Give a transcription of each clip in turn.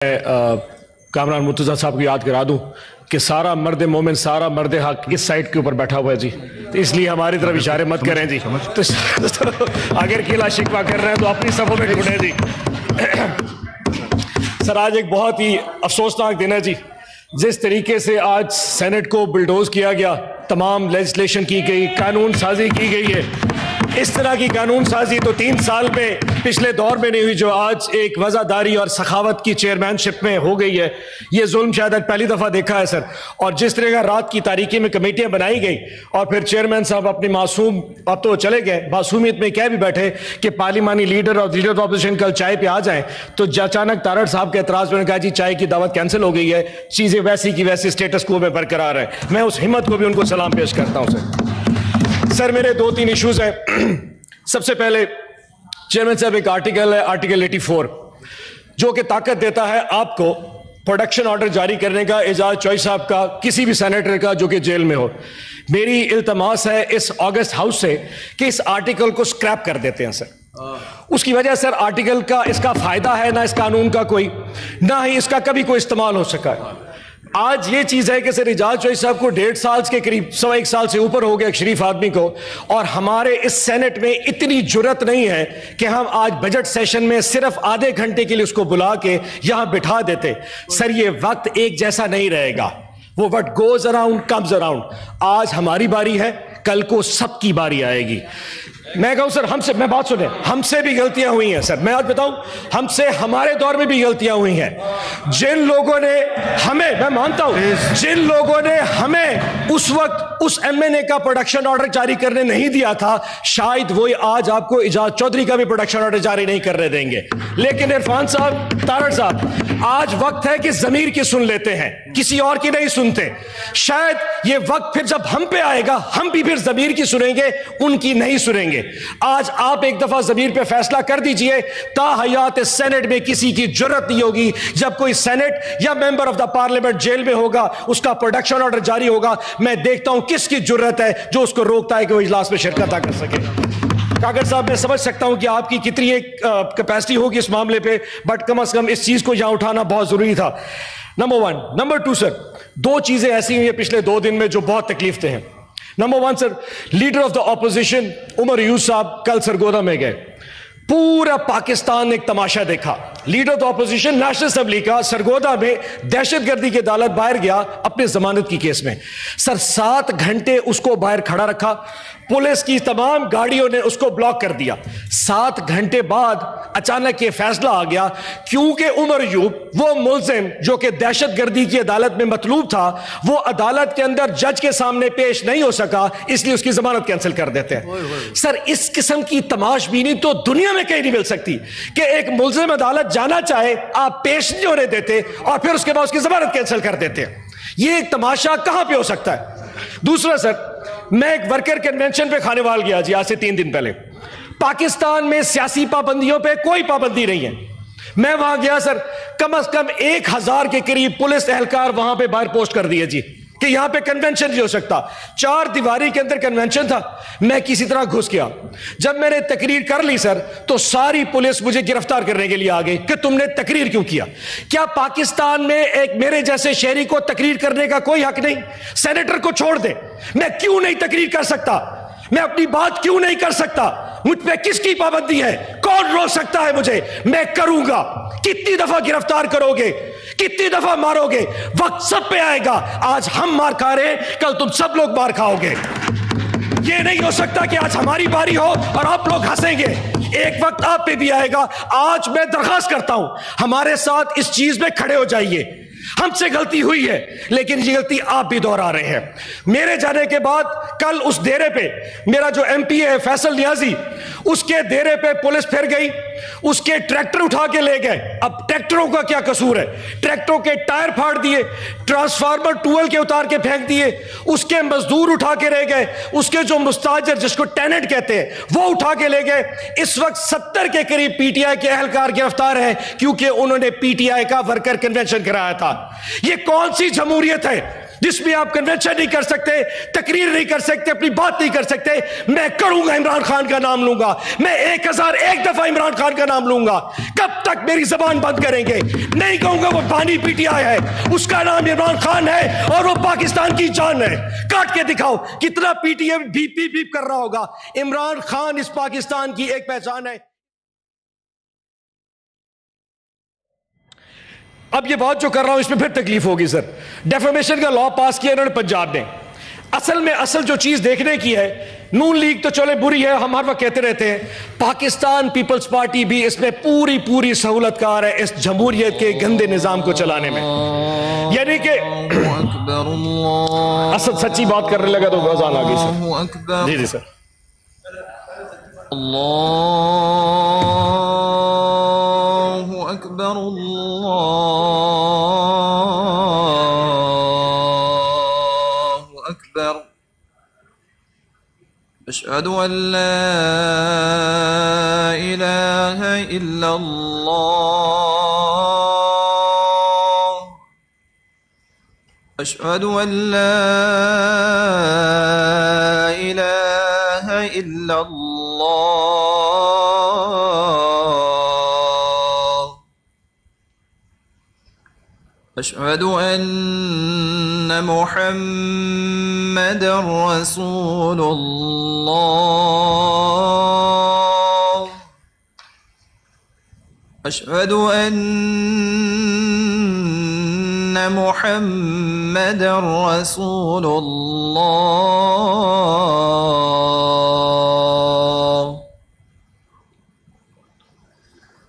कामरान मुर्तज़ा साहब को याद करा दूं कि सारा मर्द मोमिन सारा मर्द हक इस साइड के ऊपर बैठा हुआ है जी, तो इसलिए हमारी तरफ इशारे मत करें जी। तो अगर किला शिकवा कर रहे हैं तो अपनी सफों में ढूंढें जी। सर, आज एक बहुत ही अफसोसनाक दिन है जी। जिस तरीके से आज सेनेट को बुलडोज किया गया, तमाम लेजिस्लेशन की गई, कानून साजी की गई है, इस तरह की कानून साजी तो 3 साल में पिछले दौर में नहीं हुई जो आज एक वज़ादारी और सखावत की चेयरमैनशिप में हो गई है। ये जुल्म शायद आज पहली दफ़ा देखा है सर। और जिस तरह का रात की तारीकी में कमेटियां बनाई गई और फिर चेयरमैन साहब अपनी मासूम, अब तो चले गए, मासूमियत में कह भी बैठे कि पार्लिमानी लीडर और लीडर ऑफ अपोजिशन कल चाय पे आ जाएं, तो अचानक तारड़ साहब के एतराज़ में कहा जी चाय की दावत कैंसिल हो गई है, चीज़ें वैसी की वैसी स्टेटस को में बरकरार है। मैं उस हिम्मत को भी उनको सलाम पेश करता हूँ सर। मेरे 2-3 इशूज़ हैं। सबसे पहले चेयरमैन साहब, एक आर्टिकल है, आर्टिकल 84, जो कि ताकत देता है आपको प्रोडक्शन ऑर्डर जारी करने का, एजाज चौधरी साहब का, किसी भी सेनेटर का जो कि जेल में हो। मेरी इल्तमास है इस ऑगस्ट हाउस से कि इस आर्टिकल को स्क्रैप कर देते हैं सर। उसकी वजह सर आर्टिकल का इसका फायदा है ना इस कानून का कोई, ना ही इसका कभी कोई इस्तेमाल हो सका है। आज ये चीज है कि सर एजाज चौधरी साहब को 1.5 साल के करीब, 1.25 साल से ऊपर हो गया एक शरीफ आदमी को, और हमारे इस सेनेट में इतनी जुर्रत नहीं है कि हम आज बजट सेशन में सिर्फ आधे घंटे के लिए उसको बुला के यहां बिठा देते। सर, ये वक्त एक जैसा नहीं रहेगा, वो what goes around comes around. आज हमारी बारी है, कल को सबकी बारी आएगी। मैं कहूं सर, हमसे, मैं बात सुने, हमसे भी गलतियां हुई हैं सर। मैं आज बताऊं, हमसे हमारे दौर में भी गलतियां हुई हैं। जिन लोगों ने हमें, मैं मानता हूं, जिन लोगों ने हमें उस वक्त उस एमएनए का प्रोडक्शन ऑर्डर जारी करने नहीं दिया था, शायद वही आज आपको एजाज चौधरी का भी प्रोडक्शन ऑर्डर जारी नहीं करने देंगे। लेकिन इरफान साहब, तारड़ साहब, आज वक्त है कि जमीर की सुन लेते हैं, किसी और की नहीं सुनते। शायद ये वक्त फिर जब हम पे आएगा, हम भी फिर जमीर की सुनेंगे, उनकी नहीं सुनेंगे। आज आप एक दफा जमीर पे फैसला कर दीजिए, ताहयात सेनेट में किसी की जरूरत नहीं होगी। जब कोई सेनेट या member of the parliament jail में होगा, उसका प्रोडक्शन ऑर्डर जारी होगा, मैं देखता हूं किसकी जरूरत है जो उसको रोकता है कि वो इजलास में शिरकत ना कर सके। कागर साहब, मैं समझ सकता हूं कि आपकी कितनी एक कैपेसिटी होगी इस मामले पे, बट कम से कम इस चीज को यहां उठाना बहुत जरूरी था। नंबर 1। नंबर 2 सर, 2 चीजें ऐसी हुई है पिछले 2 दिन में जो बहुत तकलीफ हैं। Number 1 sir, leader of the opposition Umar Yusuf साहब कल सरगोदा में गए। पूरा पाकिस्तान ने एक तमाशा देखा। Leader of the opposition national assembly का सरगोदा में दहशतगर्दी की अदालत बाहर गया अपने जमानत की केस में। सर 7 घंटे उसको बाहर खड़ा रखा, पुलिस की तमाम गाड़ियों ने उसको ब्लॉक कर दिया। 7 घंटे बाद अचानक ये फैसला आ गया, क्योंकि उमर यूब वो मुल्जिम जो कि दहशतगर्दी की अदालत में मतलूब था, वो अदालत के अंदर जज के सामने पेश नहीं हो सका, इसलिए उसकी जमानत कैंसिल कर देते हैं। सर, इस किस्म की तमाशबीनी तो दुनिया में कहीं नहीं मिल सकती कि एक मुल्जिम अदालत जाना चाहे, आप पेश नहीं होने देते और फिर उसके बाद उसकी जमानत कैंसिल कर देते हैं। ये एक तमाशा कहां पे हो सकता है? दूसरा सर, मैं एक वर्कर कन्वेंशन पे खानेवाल गया जी, आज से 3 दिन पहले। पाकिस्तान में सियासी पाबंदियों पे कोई पाबंदी नहीं है। मैं वहां गया सर, कम से कम 1000 के करीब पुलिस एहलकार वहां पे बाहर पोस्ट कर दिए जी कि यहां पे कन्वेंशन नहीं हो सकता। 4 दीवारी के अंदर कन्वेंशन था। मैं किसी तरह घुस गया। जब मैंने तकरीर कर ली सर, तो सारी पुलिस मुझे गिरफ्तार करने के लिए आ गई कि तुमने तकरीर क्यों किया। क्या पाकिस्तान में एक मेरे जैसे शहरी को तकरीर करने का कोई हक नहीं? सेनेटर को छोड़ दे, मैं क्यों नहीं तकरीर कर सकता? मैं अपनी बात क्यों नहीं कर सकता? मुझ पे किसकी पाबंदी है? कौन रोक सकता है मुझे? मैं करूंगा। कितनी दफा गिरफ्तार करोगे? कितनी दफा मारोगे? वक्त सब पे आएगा। आज हम मार खा रहे हैं, कल तुम सब लोग मार खाओगे। ये नहीं हो सकता कि आज हमारी बारी हो और आप लोग हंसेंगे। एक वक्त आप पे भी आएगा। आज मैं दरखास्त करता हूं, हमारे साथ इस चीज में खड़े हो जाइए। हमसे गलती हुई है, लेकिन ये गलती आप भी दोहरा रहे हैं। मेरे जाने के बाद कल उस डेरे पे मेरा जो एमपी है फैसल नियाजी, उसके डेरे पे पुलिस फिर गई, उसके ट्रैक्टर उठा के ले गए। अब ट्रैक्टरों का क्या कसूर है? ट्रैक्टरों के टायर फाड़ दिए, ट्रांसफार्मर टूअल के उतार के फेंक दिए, उसके मजदूर उठा के ले गए, उसके जो मुस्ताजर जिसको टेनेंट कहते हैं वो उठा के ले गए। इस वक्त 70 के करीब पीटीआई के एहलकार गिरफ्तार हैं, क्योंकि उन्होंने पीटीआई का वर्कर कन्वेंशन कराया था। ये कौन सी जमहूरियत है? जिसमें आप कन्वेंशन नहीं कर सकते, तकरीर नहीं कर सकते, अपनी बात नहीं कर सकते। मैं करूंगा, इमरान खान का नाम लूंगा, मैं 1001 दफा इमरान खान का नाम लूंगा। कब तक मेरी जबान बंद करेंगे? नहीं कहूंगा वो बानी पीटीआई है, उसका नाम इमरान खान है और वो पाकिस्तान की जान है। काट के दिखाओ कितना पीटीआई बीप बीप बीप कर रहा होगा। इमरान खान इस पाकिस्तान की एक पहचान है। अब ये बात जो कर रहा हूं इसमें फिर तकलीफ होगी सर। डेफेमेशन का लॉ पास किया इन्होंने पंजाब में। असल जो चीज देखने की है, नून लीग तो चले बुरी है, हम हर वक्त कहते रहते हैं, पाकिस्तान पीपल्स पार्टी भी इसमें पूरी सहूलतकार है इस जमहूरियत के गंदे निजाम को चलाने में। यानी कि असद सच्ची बात करने लगा तो गजान आ गई सर। जी जी सर। अल्लाहु अकबर, अल्लाहु अकबर। अशहदु अन ला इलाहा इल्लल्लाह, अशहदु अन ला इलाहा इल्लल्लाह, अशहदु अन्न मुहम्मदर रसूलुल्लाह, अशहदु अन्न मुहम्मदर रसूलुल्लाह।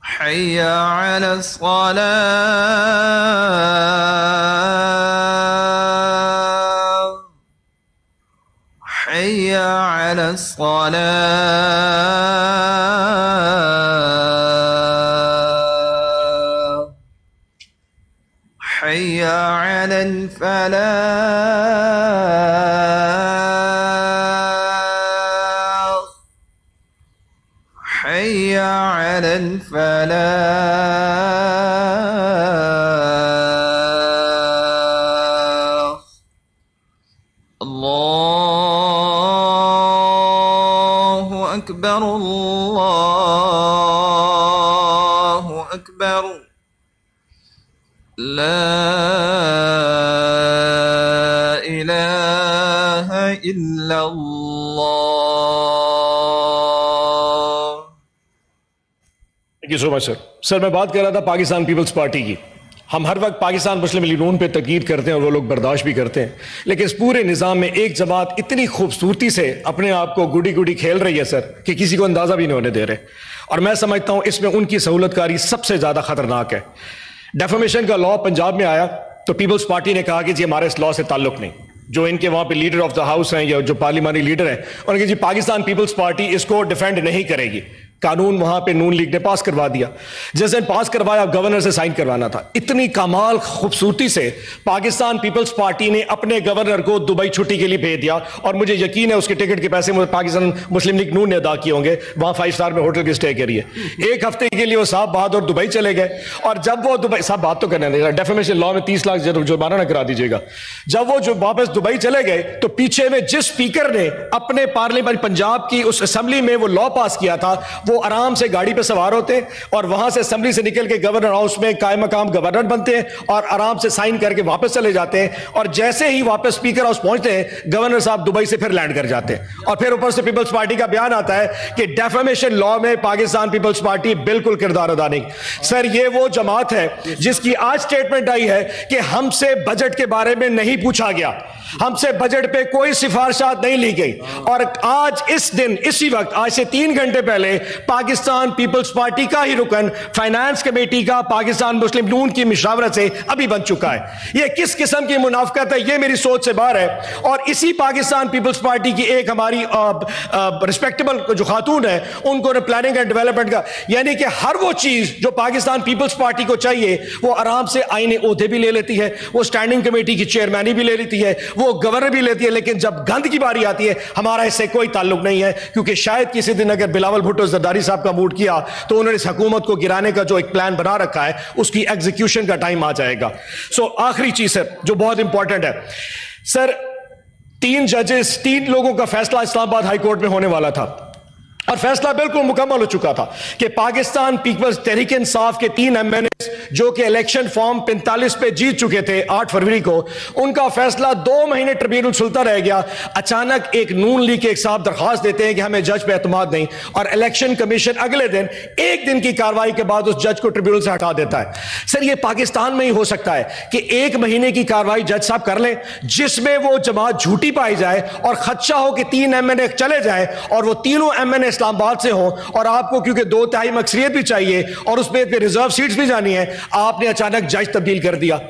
हय्या अलस सलाह, हय्या अलस सलाह, हय्या अलल फलाह, हय्या अलल फलाह। अल्लाहु अकबर, अल्लाहु अकबर। ला इलाहा इल्लल्लाह। Thank you so much sir. Sir मैं बात कर रहा था पाकिस्तान पीपल्स पार्टी की। हम हर वक्त पाकिस्तान मुस्लिम लीग नून पे तकीद करते हैं और वो लोग बर्दाश्त भी करते हैं, लेकिन इस पूरे निज़ाम में एक जमात इतनी खूबसूरती से अपने आप को गुडी गुडी खेल रही है सर कि किसी को अंदाज़ा भी नहीं होने दे रहे। और मैं समझता हूँ इसमें उनकी सहूलतकारी सबसे ज़्यादा ख़तरनाक है। डेफेमेशन का लॉ पंजाब में आया तो पीपल्स पार्टी ने कहा कि जी हमारे इस लॉ से ताल्लुक़ नहीं। जो इनके वहाँ पे लीडर ऑफ द हाउस हैं या जो पार्लिमानी लीडर हैं उन्होंने कहा जी पाकिस्तान पीपल्स पार्टी इसको डिफेंड नहीं करेगी। कानून वहां पे नून लीग ने पास करवा दिया। जैसे पास करवाया गवर्नर से साइन करवाना था। इतनी कमाल खूबसूरती से पाकिस्तान पीपल्स पार्टी ने अपने गवर्नर को दुबई छुट्टी के लिए भेज दिया और मुझे यकीन है उसके टिकट के पैसे पाकिस्तान मुस्लिम लीग नून ने अदा किए होंगे वहां 5 स्टार में होटल के स्टे के लिए। 1 हफ्ते के लिए वो साहब बहादुर दुबई चले गए और जब वो दुबई साहब बात तो करने लगा, डेफेमेशन लॉ में 30 लाख जुर्माना ना करा दीजिएगा। जब वो जो वापस दुबई चले गए तो पीछे में जिस स्पीकर ने अपने पार्लियामेंट पंजाब की उस असेंबली में वो लॉ पास किया था वो आराम से गाड़ी पे सवार होते और वहां से असेंबली से निकल के गवर्नर हाउस में कायम मकाम गवर्नर बनते हैं और आराम से साइन करके वापस चले जाते हैं। और जैसे ही वापस स्पीकर हाउस पहुंचते हैं गवर्नर साहब दुबई से फिर लैंड कर जाते हैं। और फिर ऊपर से पीपल्स पार्टी का बयान आता है कि डेफेमेशन लॉ में पाकिस्तान पीपल्स पार्टी बिल्कुल किरदार अदा नहीं। सर ये वो जमात है जिसकी आज स्टेटमेंट आई है कि हमसे बजट के बारे में नहीं पूछा गया, हमसे बजट पे कोई सिफारिशात नहीं ली गई। और आज इस दिन इसी वक्त आज से 3 घंटे पहले पाकिस्तान पीपल्स पार्टी का ही रुकन फाइनेंस कमेटी का पाकिस्तान मुस्लिम नून की मशावरत से अभी बन चुका है। यह किस किस्म की मुनाफकत है, यह मेरी सोच से बाहर है। और इसी पाकिस्तान पीपल्स पार्टी की एक हमारी रिस्पेक्टेबल जो खातून है उनको प्लानिंग एंड डेवलपमेंट का यानी कि हर वो चीज जो पाकिस्तान पीपल्स पार्टी को चाहिए वो आराम से आईने ओहदे भी ले लेती है, वो स्टैंडिंग कमेटी की चेयरमैनी भी ले लेती है, वो गवर्नर भी लेती है, लेकिन जब गंद की बारी आती है हमारा इससे कोई ताल्लुक नहीं है, क्योंकि शायद किसी दिन अगर बिलावल भुट्टो जरदारी साहब का मूड किया तो उन्होंने इस हुकूमत को गिराने का जो एक प्लान बना रखा है उसकी एग्जीक्यूशन का टाइम आ जाएगा। सो आखिरी चीज है जो बहुत इंपॉर्टेंट है सर, 3 जजेस 3 लोगों का फैसला इस्लामाबाद हाई कोर्ट में होने वाला था और फैसला बिल्कुल मुकम्मल हो चुका था कि पाकिस्तान पीपल्स तहरीक इंसाफ के 3 MNA जो कि इलेक्शन फॉर्म 45 पे जीत चुके थे 8 फरवरी को, उनका फैसला 2 महीने ट्रिब्यूनल सुलता रह गया। अचानक एक नून लीग के एक साहब दरखास्त देते हैं कि हमें जज पे एतमाद नहीं, और इलेक्शन कमीशन अगले दिन 1 दिन की कार्रवाई के बाद उस जज को ट्रिब्यूनल से हटा देता है। सर ये पाकिस्तान में ही हो सकता है कि 1 महीने की कार्रवाई जज साहब कर लें जिसमें वो जमात झूठी पाई जाए और खदशा हो कि 3 MNA चले जाए और वो तीनों MNA इस्लामाबाद से हो, और आपको क्योंकि 2/3 अक्सरियत भी चाहिए और उसमें रिजर्व सीट्स भी जानी है, आपने अचानक जज तब्दील कर दिया।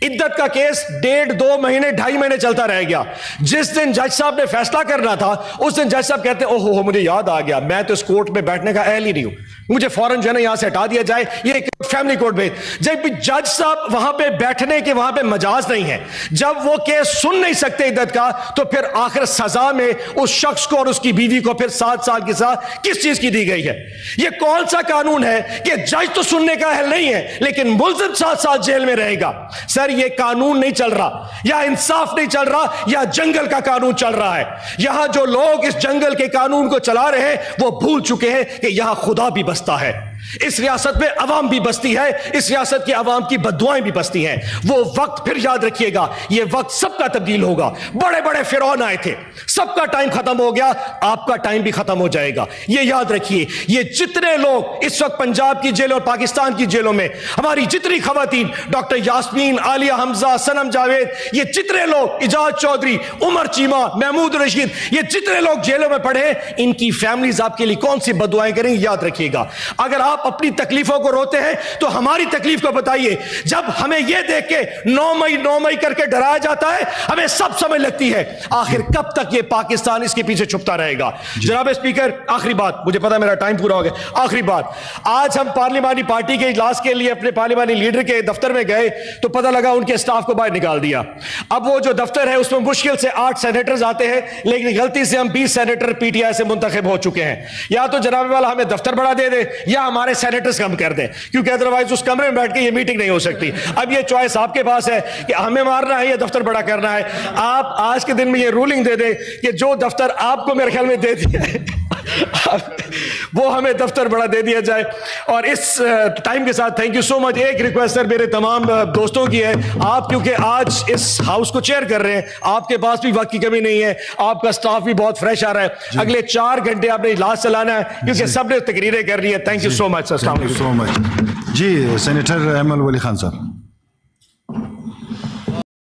इद्दत का केस 1.5 महीने 2.5 महीने चलता रह गया। जिस दिन जज साहब ने फैसला करना था उस दिन जज साहब कहते ओहो मुझे याद आ गया, मैं तो इस कोर्ट में बैठने का अहल ही नहीं हूं, मुझे फौरन जो है ना यहां से हटा दिया जाए, ये फैमिली कोर्ट भेज। जब जज साहब वहां पे बैठने के वहां पे मजाज नहीं है, जब वो केस सुन नहीं सकते इद्दत का, तो फिर आखिर सजा में उस शख्स को और उसकी बीवी को फिर 7 साल की सजा किस चीज की दी गई है? ये कौन सा कानून है कि जज तो सुनने का अहल नहीं है लेकिन मुल्जिम 7 साल जेल में रहेगा? सर ये कानून नहीं चल रहा, या इंसाफ नहीं चल रहा, या जंगल का कानून चल रहा है। यहां जो लोग इस जंगल के कानून को चला रहे हैं वो भूल चुके हैं कि यहां खुदा भी बसता है, इस रियासत में अवाम भी बसती है, इस रियासत की अवाम की बद्दुआएं भी बसती हैं। वो वक्त फिर याद रखिएगा, ये वक्त सबका तब्दील होगा। बड़े बड़े फिरौन आए थे, सबका टाइम खत्म हो गया, आपका टाइम भी खत्म हो जाएगा, ये याद रखिए। ये जितने लोग इस वक्त पंजाब की जेल और पाकिस्तान की जेलों में, हमारी जितनी खवातीन, डॉक्टर यास्मीन, आलिया हमजा, सनम जावेद, ये जितने लोग, इजाज चौधरी, उमर चीमा, महमूद रशीद, ये जितने लोग जेलों में पड़े, इनकी फैमिलीज आपके लिए कौन सी बद्दुआएं करेंगी, याद रखिएगा। अगर आप अपनी तकलीफों को रोते हैं तो हमारी तकलीफ को बताइए। जब हमें यह देख के 9 मई करके डराया जाता है, हमें सब समझ लगती है आखिर कब तक ये पाकिस्तान इसके पीछे छुपता रहेगा। जनाब स्पीकर, आखिरी बात, मुझे पता है मेरा टाइम पूरा हो गया, आखिरी बात, आज हम पार्लिमानी पार्टी के इजलास के लिए अपने पार्लिमानी लीडर के दफ्तर में गए तो पता लगा उनके स्टाफ को बाहर निकाल दिया। अब वो जो दफ्तर है उसमें मुश्किल से 8 सेनेटर्स आते हैं, लेकिन गलती से हम 20 सेनेटर पीटीआई से मुंतखब हो चुके हैं। या तो जनाब वाला हमें दफ्तर बढ़ा दे दे या हमारे सेनेटर्स कम कर दें, क्योंकि अदरवाइज उस कमरे में बैठ के ये मीटिंग नहीं हो सकती। अब ये चॉइस आपके पास है कि हमें मारना है या दफ्तर बड़ा करना है। आप आज के दिन में ये रूलिंग दे दें कि जो दफ्तर आपको मेरे ख्याल में दे दिया है वो हमें दफ्तर बड़ा दे दिया जाए। और इस टाइम के साथ थैंक यू सो मच। एक रिक्वेस्ट सर मेरे तमाम दोस्तों की है, आप क्योंकि आज इस हाउस को चेयर कर रहे हैं, आपके पास भी वक्त की कमी नहीं है, आपका स्टाफ भी बहुत फ्रेश आ रहा है, अगले 4 घंटे आपने इजलास चलाना है क्योंकि सबने तकरीरें कर रही है। Thank you so much sir. So much जी। सेनेटर अहमद वली खान साहब।